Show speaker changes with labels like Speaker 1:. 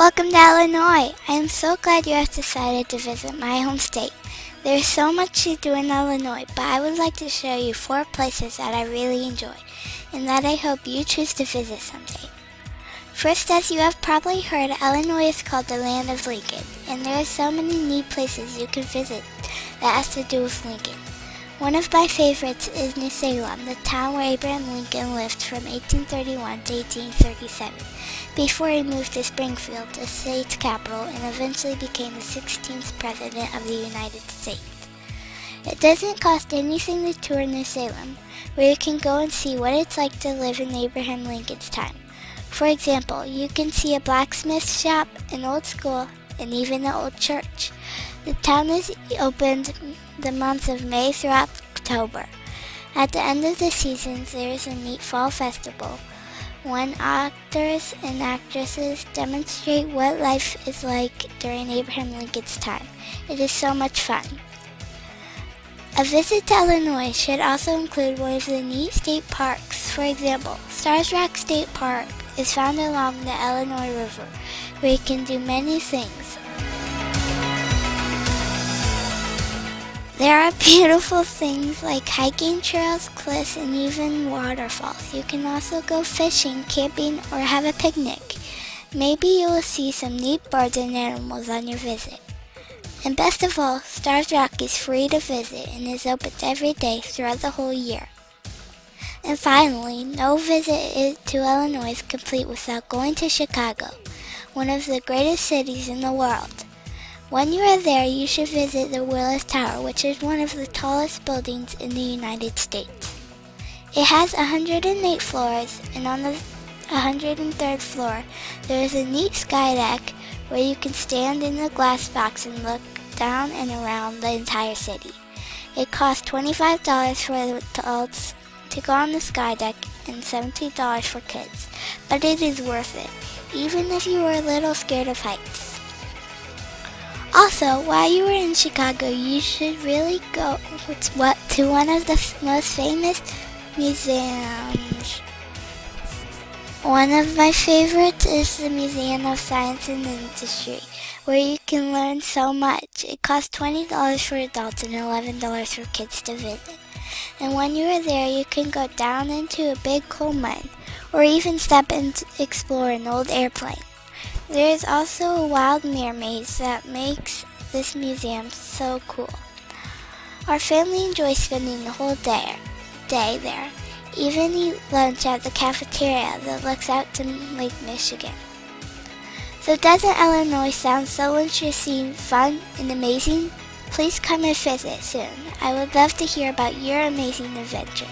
Speaker 1: Welcome to Illinois! I am so glad you have decided to visit my home state. There is so much to do in Illinois, but I would like to show you 4 places that I really enjoy, and that I hope you choose to visit someday. First, as you have probably heard, Illinois is called the land of Lincoln, and there are so many neat places you can visit that has to do with Lincoln. One of my favorites is New Salem, the town where Abraham Lincoln lived from 1831 to 1837, before he moved to Springfield, the state's capital, and eventually became the 16th President of the United States. It doesn't cost anything to tour New Salem, where you can go and see what it's like to live in Abraham Lincoln's time. For example, you can see a blacksmith shop, an old school, and even an old church. The town is opened the months of May through October. At the end of the season, there is a neat fall festival, when actors and actresses demonstrate what life is like during Abraham Lincoln's time. It is so much fun. A visit to Illinois should also include one of the neat state parks. For example, Stars Rock State Park is found along the Illinois River, where you can do many things. There are beautiful things like hiking trails, cliffs, and even waterfalls. You can also go fishing, camping, or have a picnic. Maybe you will see some neat birds and animals on your visit. And best of all, Stars Rock is free to visit and is open every day throughout the whole year. And finally, no visit to Illinois is complete without going to Chicago, one of the greatest cities in the world. When you are there, you should visit the Willis Tower, which is one of the tallest buildings in the United States. It has 108 floors, and on the 103rd floor, there is a neat sky deck where you can stand in the glass box and look down and around the entire city. It costs $25 for adults to go on the sky deck and $70 for kids, but it is worth it, even if you are a little scared of heights. Also, while you are in Chicago, you should really go to one of the most famous museums. One of my favorites is the Museum of Science and Industry, where you can learn so much. It costs $20 for adults and $11 for kids to visit. And when you are there, you can go down into a big coal mine, or even step and explore an old airplane. There is also a wild mare maze that makes this museum so cool. Our family enjoys spending the whole day there. Even eat lunch at the cafeteria that looks out to Lake Michigan. So doesn't Illinois sound so interesting, fun, and amazing? Please come and visit soon. I would love to hear about your amazing adventures.